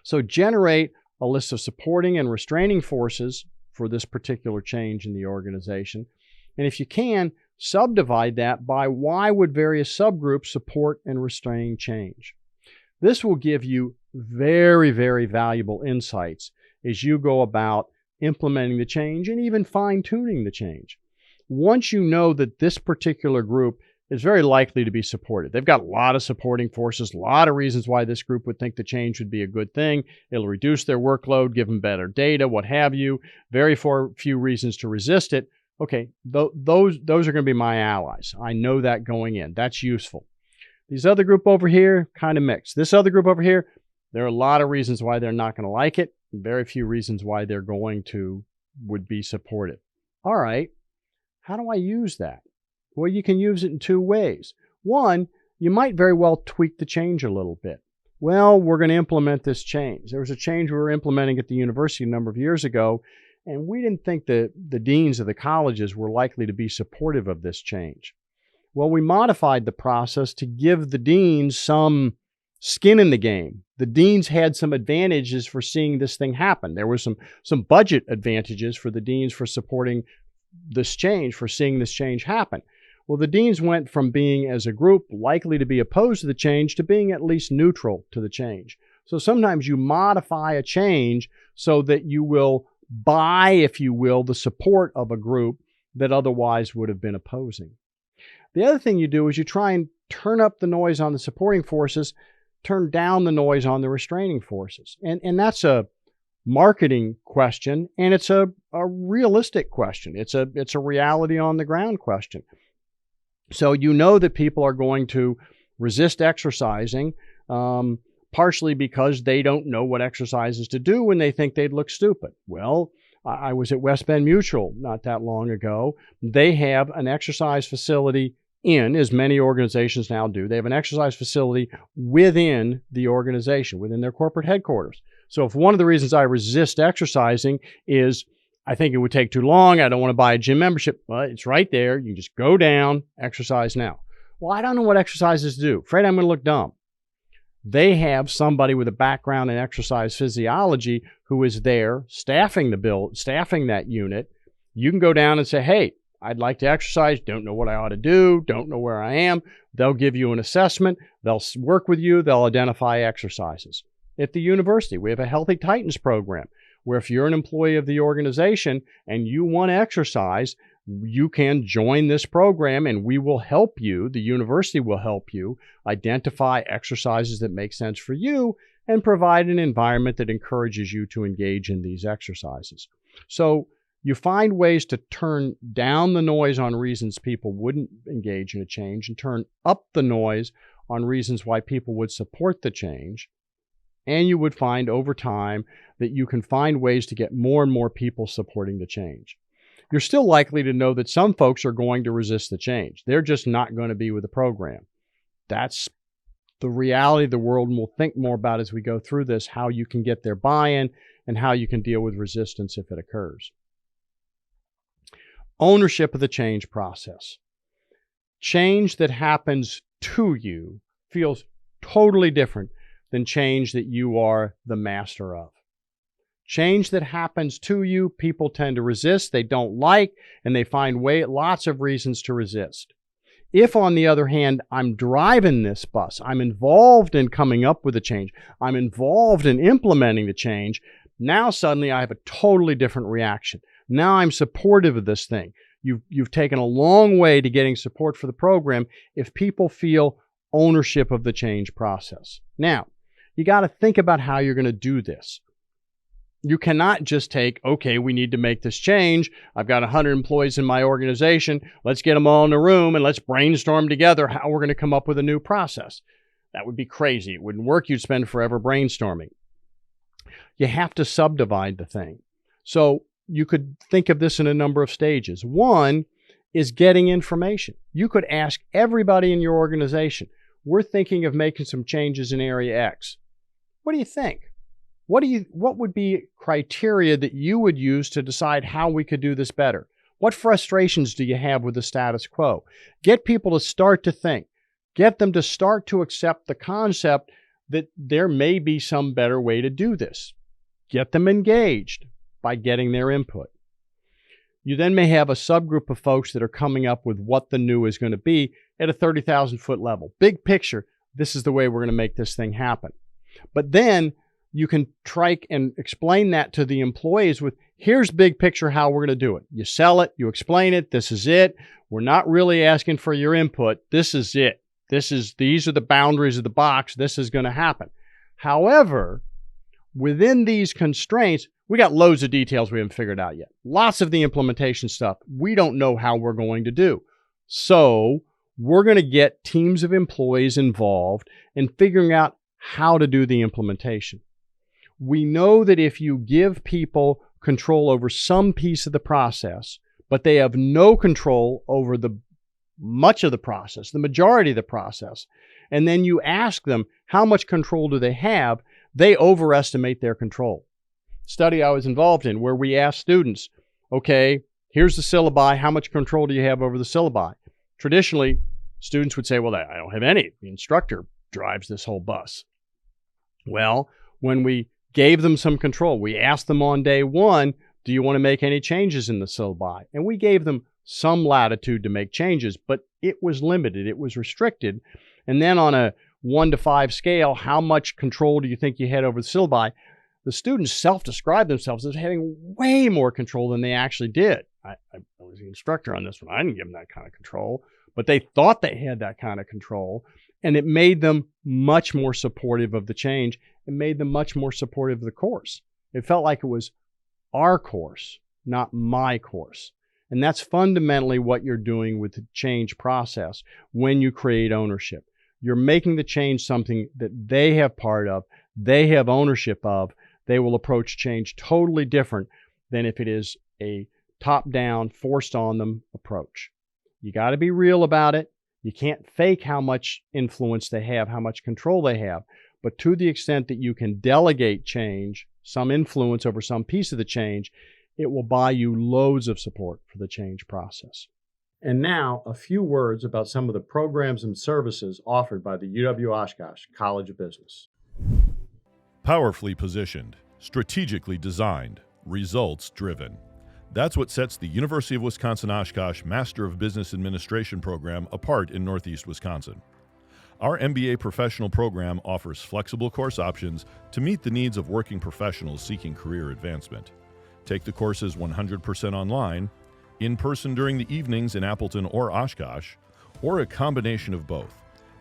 So generate a list of supporting and restraining forces for this particular change in the organization. And if you can, subdivide that by why would various subgroups support and restrain change. This will give you very, very valuable insights as you go about implementing the change and even fine-tuning the change. Once you know that this particular group is very likely to be supported, they've got a lot of supporting forces, a lot of reasons why this group would think the change would be a good thing. It'll reduce their workload, give them better data, what have you. Very few reasons to resist it. Okay, those are going to be my allies. I know that going in. That's useful. These other group over here, kind of mixed. This other group over here, there are a lot of reasons why they're not going to like it, and very few reasons why they're would be supportive. All right, how do I use that? Well, you can use it in two ways. One, you might very well tweak the change a little bit. Well, we're going to implement this change. There was a change we were implementing at the university a number of years ago, and we didn't think that the deans of the colleges were likely to be supportive of this change. Well, we modified the process to give the deans some skin in the game. The deans had some advantages for seeing this thing happen. There were some budget advantages for the deans for supporting this change, for seeing this change happen. Well, the deans went from being, as a group, likely to be opposed to the change to being at least neutral to the change. So sometimes you modify a change so that you will buy, if you will, the support of a group that otherwise would have been opposing. The other thing you do is you try and turn up the noise on the supporting forces, turn down the noise on the restraining forces. And that's a marketing question, and it's a realistic question. It's a reality on the ground question. So you know that people are going to resist exercising, partially because they don't know what exercises to do when they think they'd look stupid. Well, I was at West Bend Mutual not that long ago. They have an exercise facility as many organizations now do. They have an exercise facility within the organization, within their corporate headquarters. So if one of the reasons I resist exercising is I think it would take too long, I don't want to buy a gym membership, well, it's right there. You just go down, exercise now. Well, I don't know what exercises to do. Afraid I'm going to look dumb. They have somebody with a background in exercise physiology who is there staffing that unit. You can go down and say, hey, I'd like to exercise, don't know what I ought to do, don't know where I am. They'll give you an assessment. They'll work with you. They'll identify exercises. At the university, we have a Healthy Titans program where if you're an employee of the organization and you want to exercise, you can join this program and we will help you, the university will help you identify exercises that make sense for you and provide an environment that encourages you to engage in these exercises. So you find ways to turn down the noise on reasons people wouldn't engage in a change and turn up the noise on reasons why people would support the change. And you would find over time that you can find ways to get more and more people supporting the change. You're still likely to know that some folks are going to resist the change. They're just not going to be with the program. That's the reality of the world, and we'll think more about as we go through this, how you can get their buy-in and how you can deal with resistance if it occurs. Ownership of the change process. Change that happens to you feels totally different than change that you are the master of. Change that happens to you, people tend to resist, they don't like, and they find lots of reasons to resist. If, on the other hand, I'm driving this bus, I'm involved in coming up with a change, I'm involved in implementing the change, now suddenly I have a totally different reaction. Now I'm supportive of this thing. You've taken a long way to getting support for the program if people feel ownership of the change process. Now, you got to think about how you're going to do this. You cannot just take, okay, we need to make this change. I've got 100 employees in my organization. Let's get them all in a room and let's brainstorm together how we're going to come up with a new process. That would be crazy. It wouldn't work. You'd spend forever brainstorming. You have to subdivide the thing. So you could think of this in a number of stages. One is getting information. You could ask everybody in your organization, we're thinking of making some changes in area X. What do you think? What would be criteria that you would use to decide how we could do this better? What frustrations do you have with the status quo? Get people to start to think. Get them to start to accept the concept that there may be some better way to do this. Get them engaged by getting their input. You then may have a subgroup of folks that are coming up with what the new is going to be at a 30,000-foot level. Big picture, this is the way we're going to make this thing happen. But then you can try and explain that to the employees with, Here's big picture how we're going to do it. You sell it, you explain it, this is it. We're not really asking for your input. This is it. These are the boundaries of the box. This is going to happen. However, within these constraints, we got loads of details we haven't figured out yet. Lots of the implementation stuff we don't know how we're going to do. So we're going to get teams of employees involved in figuring out how to do the implementation. We know that if you give people control over some piece of the process, but they have no control over much of the process, the majority of the process, and then you ask them how much control do they have, they overestimate their control. Study I was involved in where we asked students, okay, here's the syllabi, how much control do you have over the syllabi? Traditionally, students would say, well, I don't have any. The instructor drives this whole bus. Well, when we gave them some control, we asked them on day one, do you want to make any changes in the syllabi? And we gave them some latitude to make changes, but it was limited, it was restricted. And then on a 1 to 5 scale, how much control do you think you had over the syllabi? The students self-described themselves as having way more control than they actually did. I was the instructor on this one. I didn't give them that kind of control, but they thought they had that kind of control, and it made them much more supportive of the change. It made them much more supportive of the course. It felt like it was our course, not my course. And that's fundamentally what you're doing with the change process when you create ownership. You're making the change something that they have part of, they have ownership of. They will approach change totally different than if it is a top-down, forced-on-them approach. You got to be real about it. You can't fake how much influence they have, how much control they have. But to the extent that you can delegate change, some influence over some piece of the change, it will buy you loads of support for the change process. And now, a few words about some of the programs and services offered by the UW-Oshkosh College of Business. Powerfully positioned, strategically designed, results-driven. That's what sets the University of Wisconsin-Oshkosh Master of Business Administration program apart in Northeast Wisconsin. Our MBA professional program offers flexible course options to meet the needs of working professionals seeking career advancement. Take the courses 100% online, in person during the evenings in Appleton or Oshkosh, or a combination of both,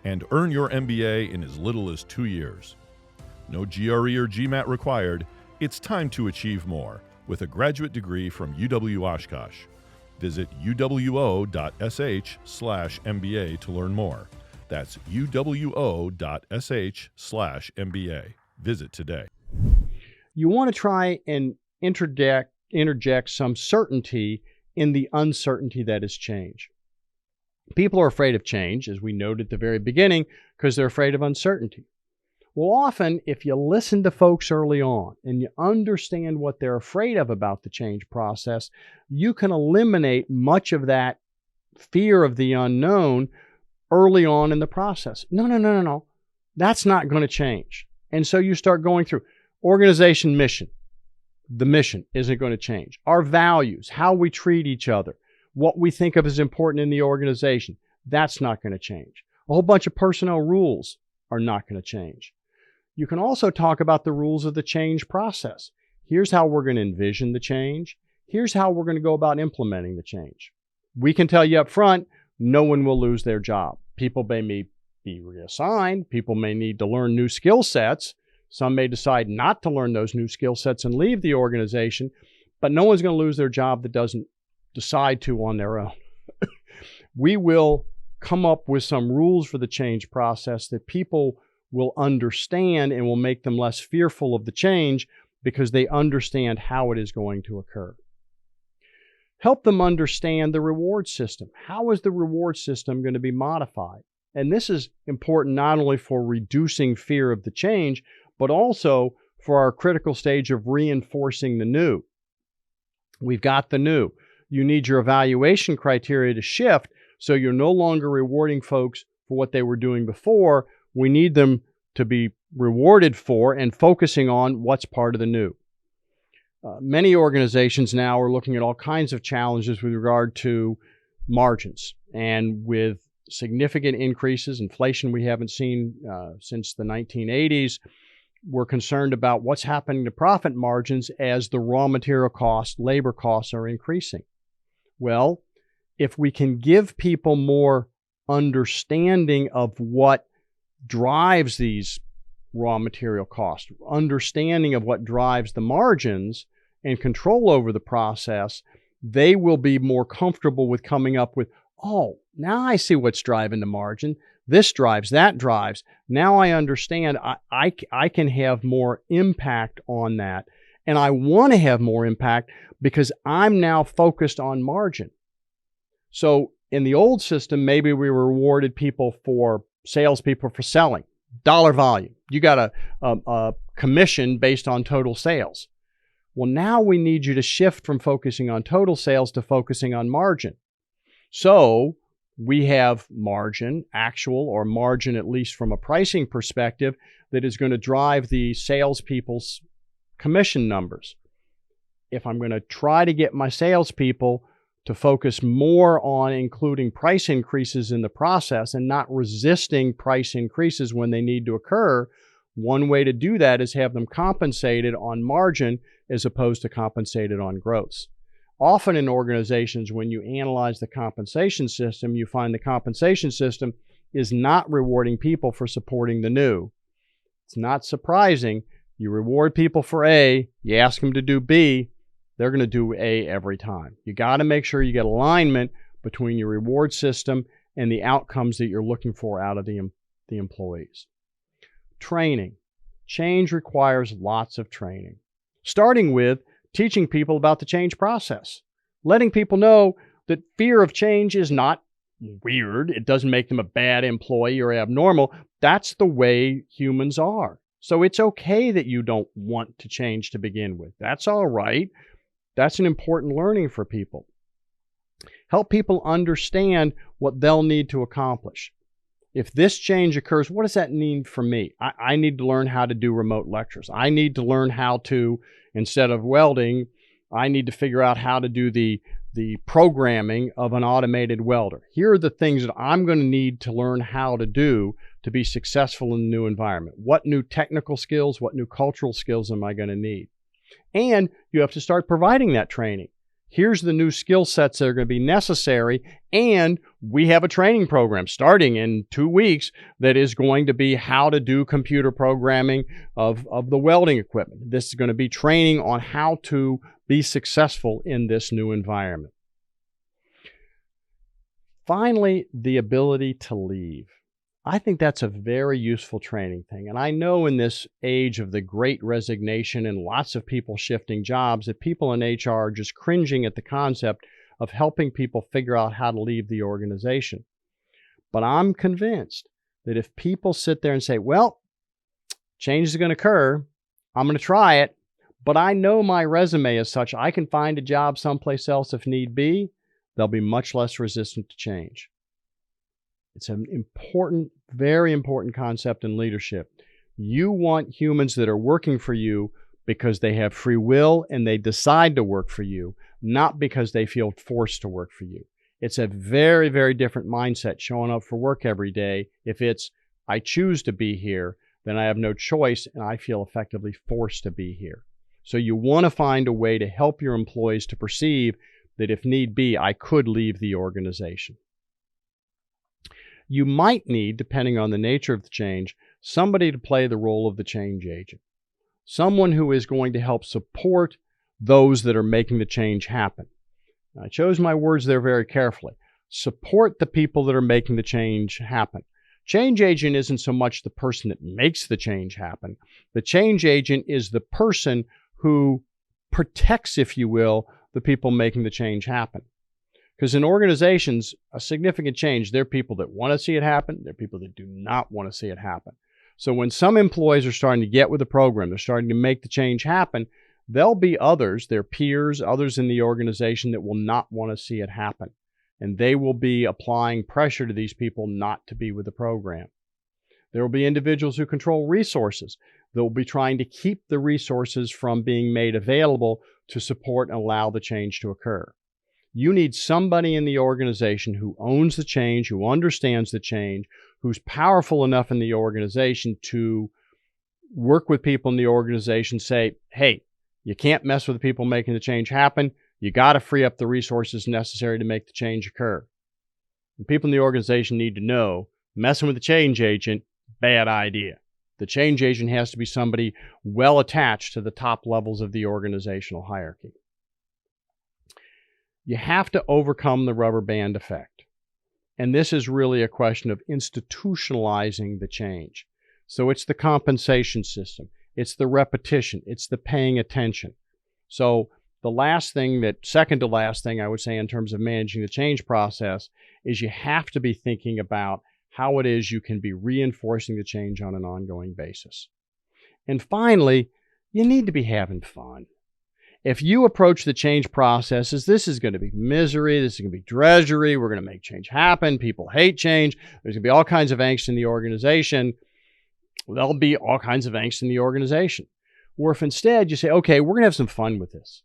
and earn your MBA in as little as 2 years. No GRE or GMAT required. It's time to achieve more with a graduate degree from UW-Oshkosh. Visit uwo.sh/MBA to learn more. That's uwo.sh/MBA. Visit today. You want to try and interject some certainty in the uncertainty that is change. People are afraid of change, as we noted at the very beginning, because they're afraid of uncertainty. Well, often, if you listen to folks early on and you understand what they're afraid of about the change process, you can eliminate much of that fear of the unknown early on in the process. No. That's not going to change. And so you start going through organization mission. The mission isn't going to change. Our values, how we treat each other, what we think of as important in the organization, that's not going to change. A whole bunch of personnel rules are not going to change. You can also talk about the rules of the change process. Here's how we're going to envision the change. Here's how we're going to go about implementing the change. We can tell you up front, no one will lose their job. People may be reassigned. People may need to learn new skill sets. Some may decide not to learn those new skill sets and leave the organization, but no one's going to lose their job that doesn't decide to on their own. We will come up with some rules for the change process that people will understand and will make them less fearful of the change because they understand how it is going to occur. Help them understand the reward system. How is the reward system going to be modified? And this is important not only for reducing fear of the change, but also for our critical stage of reinforcing the new. We've got the new. You need your evaluation criteria to shift so you're no longer rewarding folks for what they were doing before. We need them to be rewarded for and focusing on what's part of the new. Many organizations now are looking at all kinds of challenges with regard to margins. And with significant increases, inflation we haven't seen since the 1980s, we're concerned about what's happening to profit margins as the raw material costs, labor costs are increasing. Well, if we can give people more understanding of what drives these raw material costs, understanding of what drives the margins, and control over the process, they will be more comfortable with coming up with, oh, now I see what's driving the margin. This drives, that drives. Now I understand I can have more impact on that. And I want to have more impact because I'm now focused on margin. So in the old system, maybe we rewarded salespeople for selling. Dollar volume. You got a commission based on total sales. Well, now we need you to shift from focusing on total sales to focusing on margin. So we have margin, actual or margin at least from a pricing perspective, that is going to drive the salespeople's commission numbers. If I'm going to try to get my salespeople to focus more on including price increases in the process and not resisting price increases when they need to occur, one way to do that is have them compensated on margin as opposed to compensated on gross. Often in organizations, when you analyze the compensation system, you find the compensation system is not rewarding people for supporting the new. It's not surprising. You reward people for A, you ask them to do B, they're going to do A every time. You got to make sure you get alignment between your reward system and the outcomes that you're looking for out of the employees. Training. Change requires lots of training, starting with teaching people about the change process, letting people know that fear of change is not weird. It doesn't make them a bad employee or abnormal. That's the way humans are. So it's okay that you don't want to change to begin with. That's all right. That's an important learning for people. Help people understand what they'll need to accomplish. If this change occurs, what does that mean for me? I need to learn how to do remote lectures. I need to learn how to, instead of welding, I need to figure out how to do the programming of an automated welder. Here are the things that I'm going to need to learn how to do to be successful in the new environment. What new technical skills, what new cultural skills am I going to need? And you have to start providing that training. Here's the new skill sets that are going to be necessary, and we have a training program starting in 2 weeks that is going to be how to do computer programming of the welding equipment. This is going to be training on how to be successful in this new environment. Finally, the ability to leave. I think that's a very useful training thing. And I know in this age of the great resignation and lots of people shifting jobs that people in HR are just cringing at the concept of helping people figure out how to leave the organization. But I'm convinced that if people sit there and say, well, change is going to occur, I'm going to try it, but I know my resume is such I can find a job someplace else if need be, they'll be much less resistant to change. It's an important, very important concept in leadership. You want humans that are working for you because they have free will and they decide to work for you, not because they feel forced to work for you. It's a very, very different mindset showing up for work every day. If it's, I choose to be here, then I have no choice and I feel effectively forced to be here. So you want to find a way to help your employees to perceive that if need be, I could leave the organization. You might need, depending on the nature of the change, somebody to play the role of the change agent. Someone who is going to help support those that are making the change happen. I chose my words there very carefully. Support the people that are making the change happen. Change agent isn't so much the person that makes the change happen. The change agent is the person who protects, if you will, the people making the change happen. Because in organizations, a significant change, there are people that want to see it happen. There are people that do not want to see it happen. So when some employees are starting to get with the program, they're starting to make the change happen, there'll be others, their peers, others in the organization that will not want to see it happen. And they will be applying pressure to these people not to be with the program. There will be individuals who control resources. They'll be trying to keep the resources from being made available to support and allow the change to occur. You need somebody in the organization who owns the change, who understands the change, who's powerful enough in the organization to work with people in the organization, say, hey, you can't mess with the people making the change happen. You got to free up the resources necessary to make the change occur. And people in the organization need to know messing with the change agent, bad idea. The change agent has to be somebody well attached to the top levels of the organizational hierarchy. You have to overcome the rubber band effect. And this is really a question of institutionalizing the change. So it's the compensation system. It's the repetition. It's the paying attention. So the second to last thing I would say in terms of managing the change process is you have to be thinking about how it is you can be reinforcing the change on an ongoing basis. And finally, you need to be having fun. If you approach the change process as this is going to be misery, this is going to be drudgery, we're going to make change happen, people hate change, there's going to be all kinds of angst in the organization, there'll be all kinds of angst in the organization. Or if instead you say, okay, we're going to have some fun with this.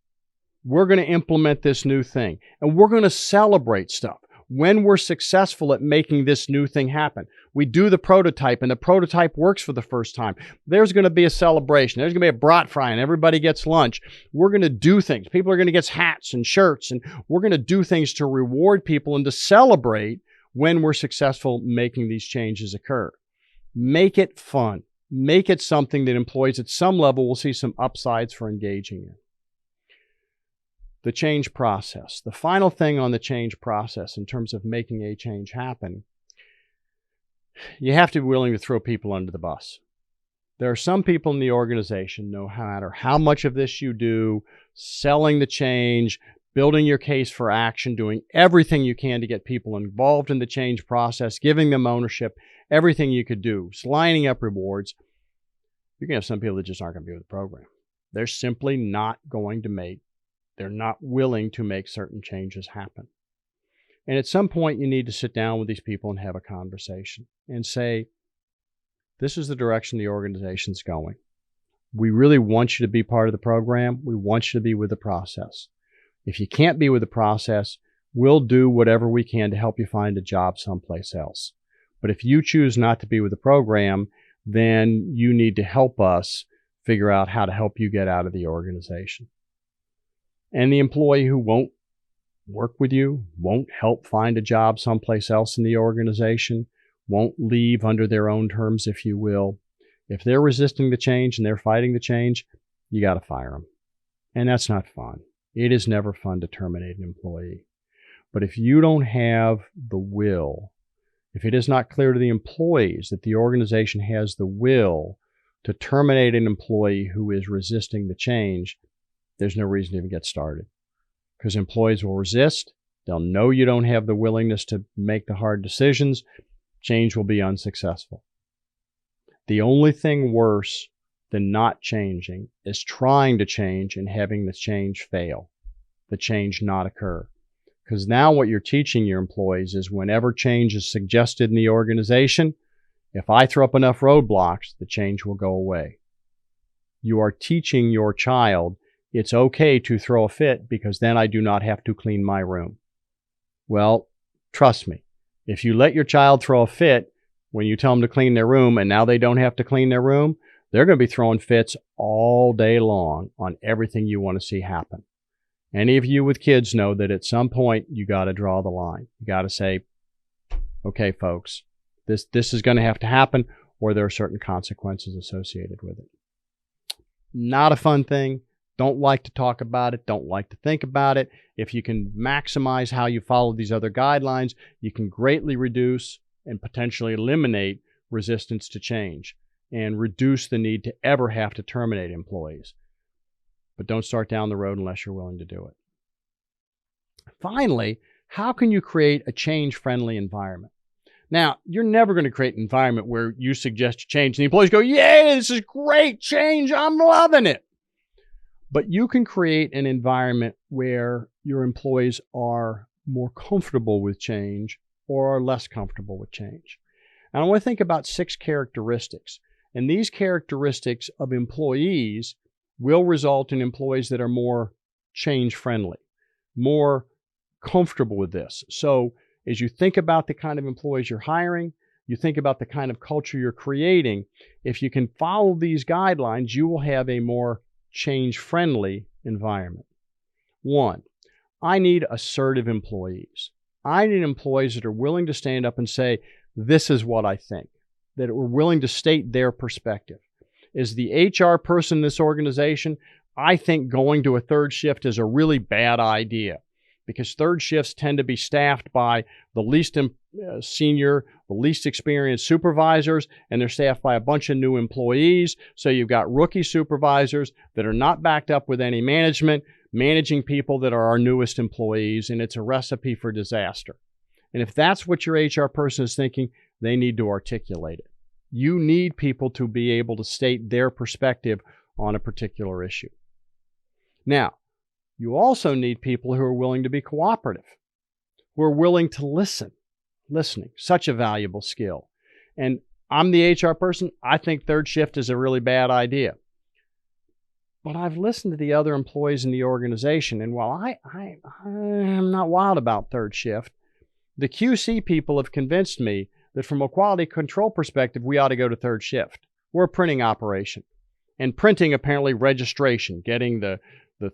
We're going to implement this new thing, and we're going to celebrate stuff. When we're successful at making this new thing happen, we do the prototype and the prototype works for the first time. There's going to be a celebration. There's going to be a brat fry and everybody gets lunch. We're going to do things. People are going to get hats and shirts, and we're going to do things to reward people and to celebrate when we're successful making these changes occur. Make it fun. Make it something that employees at some level will see some upsides for engaging in. The change process. The final thing on the change process in terms of making a change happen, you have to be willing to throw people under the bus. There are some people in the organization, no matter how much of this you do, selling the change, building your case for action, doing everything you can to get people involved in the change process, giving them ownership, everything you could do, lining up rewards. You're going to have some people that just aren't going to be with the program. They're simply not going to they're not willing to make certain changes happen. And at some point, you need to sit down with these people and have a conversation and say, this is the direction the organization's going. We really want you to be part of the program. We want you to be with the process. If you can't be with the process, we'll do whatever we can to help you find a job someplace else. But if you choose not to be with the program, then you need to help us figure out how to help you get out of the organization. And the employee who won't work with you, won't help find a job someplace else in the organization, won't leave under their own terms, if you will. If they're resisting the change and they're fighting the change, you got to fire them. And that's not fun. It is never fun to terminate an employee. But if you don't have the will, if it is not clear to the employees that the organization has the will to terminate an employee who is resisting the change, there's no reason to even get started. Because employees will resist. They'll know you don't have the willingness to make the hard decisions. Change will be unsuccessful. The only thing worse than not changing is trying to change and having the change fail, the change not occur. Because now what you're teaching your employees is whenever change is suggested in the organization, if I throw up enough roadblocks, the change will go away. You are teaching your child it's okay to throw a fit because then I do not have to clean my room. Well, trust me, if you let your child throw a fit when you tell them to clean their room and now they don't have to clean their room, they're going to be throwing fits all day long on everything you want to see happen. Any of you with kids know that at some point you got to draw the line. You got to say, okay, folks, this is going to have to happen, or there are certain consequences associated with it. Not a fun thing. Don't like to talk about it. Don't like to think about it. If you can maximize how you follow these other guidelines, you can greatly reduce and potentially eliminate resistance to change and reduce the need to ever have to terminate employees. But don't start down the road unless you're willing to do it. Finally, how can you create a change-friendly environment? Now, you're never going to create an environment where you suggest a change and the employees go, yay, this is great change, I'm loving it. But you can create an environment where your employees are more comfortable with change or are less comfortable with change. And I want to think about 6 characteristics. And these characteristics of employees will result in employees that are more change-friendly, more comfortable with this. So as you think about the kind of employees you're hiring, you think about the kind of culture you're creating. If you can follow these guidelines, you will have a more change-friendly environment. One, I need assertive employees. I need employees that are willing to stand up and say, this is what I think, that are willing to state their perspective. As the HR person in this organization, I think going to a third shift is a really bad idea, because third shifts tend to be staffed by the least senior, the least experienced supervisors, and they're staffed by a bunch of new employees. So you've got rookie supervisors that are not backed up with any management, managing people that are our newest employees, and it's a recipe for disaster. And if that's what your HR person is thinking, they need to articulate it. You need people to be able to state their perspective on a particular issue. Now, you also need people who are willing to be cooperative, who are willing to listen. Listening, such a valuable skill. And I'm the HR person. I think third shift is a really bad idea. But I've listened to the other employees in the organization, and while I'm not wild about third shift, the QC people have convinced me that from a quality control perspective, we ought to go to third shift. We're a printing operation. And printing, apparently registration, getting the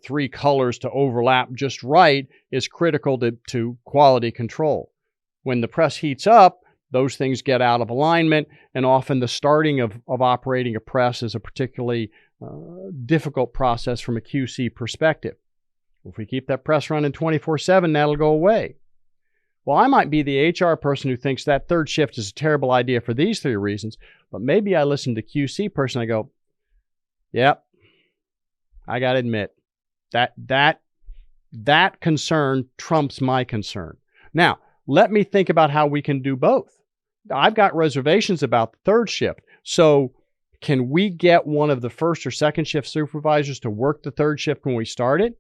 three colors to overlap just right, is critical to quality control. When the press heats up, those things get out of alignment, and often the starting of operating a press is a particularly difficult process from a QC perspective. If we keep that press running 24/7, that'll go away. Well, I might be the HR person who thinks that third shift is a terrible idea for these three reasons, but maybe I listen to QC person, I go, yep, I got to admit, that concern trumps my concern. Now, let me think about how we can do both. I've got reservations about the third shift. So can we get one of the first or second shift supervisors to work the third shift when we start it?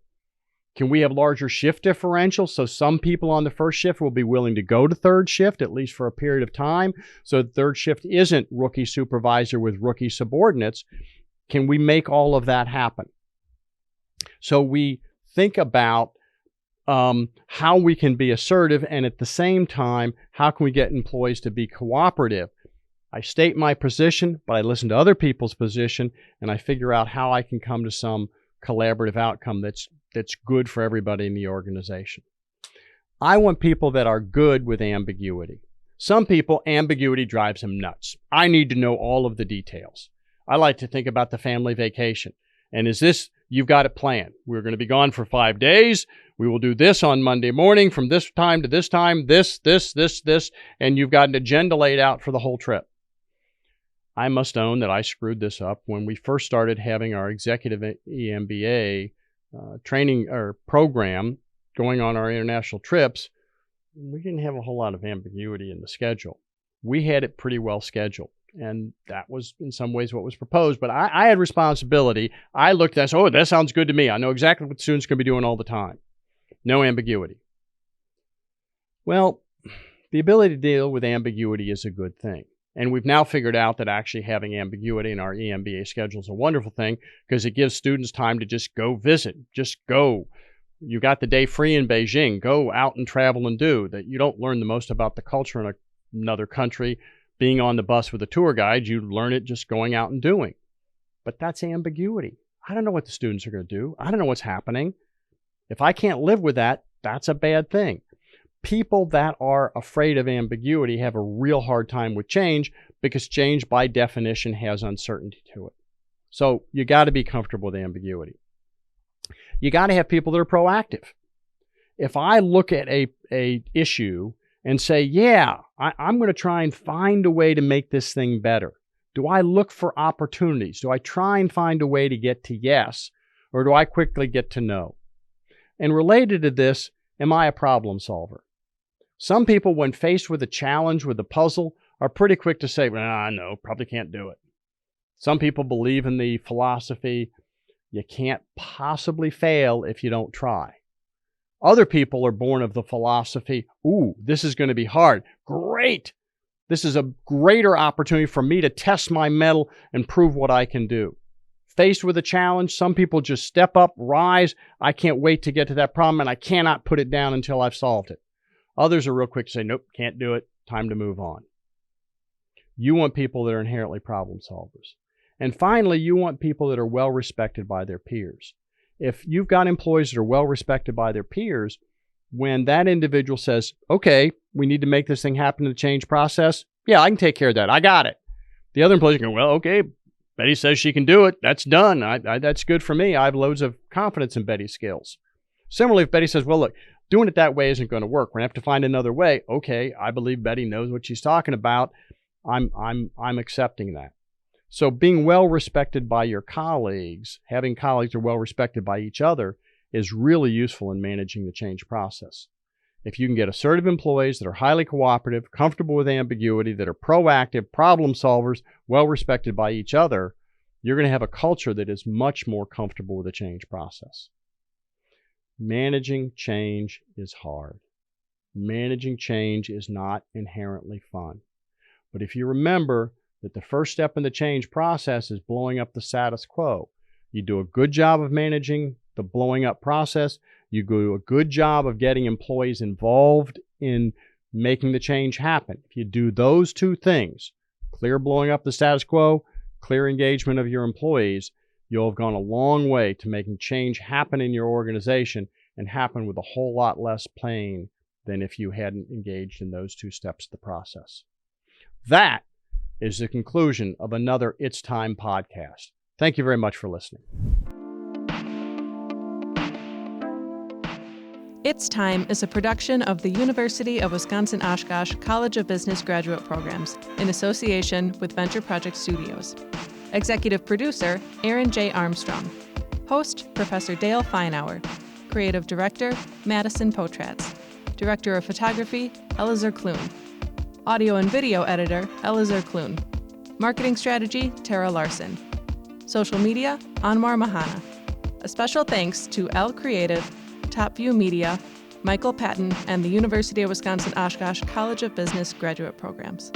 Can we have larger shift differentials so some people on the first shift will be willing to go to third shift, at least for a period of time, so third shift isn't rookie supervisor with rookie subordinates? Can we make all of that happen? So we think about how we can be assertive, and at the same time, how can we get employees to be cooperative? I state my position, but I listen to other people's position, and I figure out how I can come to some collaborative outcome that's good for everybody in the organization. I want people that are good with ambiguity. Some people, ambiguity drives them nuts. I need to know all of the details. I like to think about the family vacation. And is this, you've got it planned. We're going to be gone for 5 days. We will do this on Monday morning from this time to this time, this, and you've got an agenda laid out for the whole trip. I must own that I screwed this up when we first started having our executive EMBA training or program going on our international trips. We didn't have a whole lot of ambiguity in the schedule. We had it pretty well scheduled. And that was, in some ways, what was proposed. But I had responsibility. I looked at that, that sounds good to me. I know exactly what students can be doing all the time. No ambiguity. Well, the ability to deal with ambiguity is a good thing. And we've now figured out that actually having ambiguity in our EMBA schedule is a wonderful thing, because it gives students time to just go visit. Just go. You got the day free in Beijing. Go out and travel and do. That you don't learn the most about the culture in another country being on the bus with a tour guide. You learn it just going out and doing. But that's ambiguity. I don't know what the students are going to do. I don't know what's happening. If I can't live with that, that's a bad thing. People that are afraid of ambiguity have a real hard time with change, because change by definition has uncertainty to it. So you got to be comfortable with ambiguity. You got to have people that are proactive. If I look at a issue and say, yeah, I'm going to try and find a way to make this thing better. Do I look for opportunities? Do I try and find a way to get to yes, or do I quickly get to no? And related to this, am I a problem solver? Some people, when faced with a challenge, with a puzzle, are pretty quick to say, no, probably can't do it. Some people believe in the philosophy, you can't possibly fail if you don't try. Other people are born of the philosophy, this is going to be hard. Great. This is a greater opportunity for me to test my mettle and prove what I can do. Faced with a challenge, some people just step up, rise. I can't wait to get to that problem, and I cannot put it down until I've solved it. Others are real quick to say, nope, can't do it. Time to move on. You want people that are inherently problem solvers. And finally, you want people that are well respected by their peers. If you've got employees that are well respected by their peers, when that individual says, okay, we need to make this thing happen in the change process, yeah, I can take care of that. I got it. The other employees go, well, okay, Betty says she can do it. That's done. That's good for me. I have loads of confidence in Betty's skills. Similarly, if Betty says, well, look, doing it that way isn't going to work. We're going to have to find another way. Okay, I believe Betty knows what she's talking about. I'm accepting that. So being well respected by your colleagues, having colleagues who are well respected by each other, is really useful in managing the change process. If you can get assertive employees that are highly cooperative, comfortable with ambiguity, that are proactive, problem solvers, well respected by each other, you're going to have a culture that is much more comfortable with the change process. Managing change is hard. Managing change is not inherently fun. But if you remember that the first step in the change process is blowing up the status quo, you do a good job of managing the blowing up process, you do a good job of getting employees involved in making the change happen. If you do those two things, clear blowing up the status quo, clear engagement of your employees, you'll have gone a long way to making change happen in your organization and happen with a whole lot less pain than if you hadn't engaged in those two steps of the process. That is the conclusion of another It's Time podcast. Thank you very much for listening. It's Time is a production of the University of Wisconsin-Oshkosh College of Business graduate programs in association with Venture Project Studios. Executive producer, Aaron J. Armstrong. Host, Professor Dale Feinauer. Creative Director, Madison Potratz. Director of Photography, Elazar Kloon. Audio and Video Editor, Elazar Kloon. Marketing Strategy, Tara Larson. Social Media, Anwar Mahana. A special thanks to L Creative, TopView Media, Michael Patton, and the University of Wisconsin-Oshkosh College of Business graduate programs.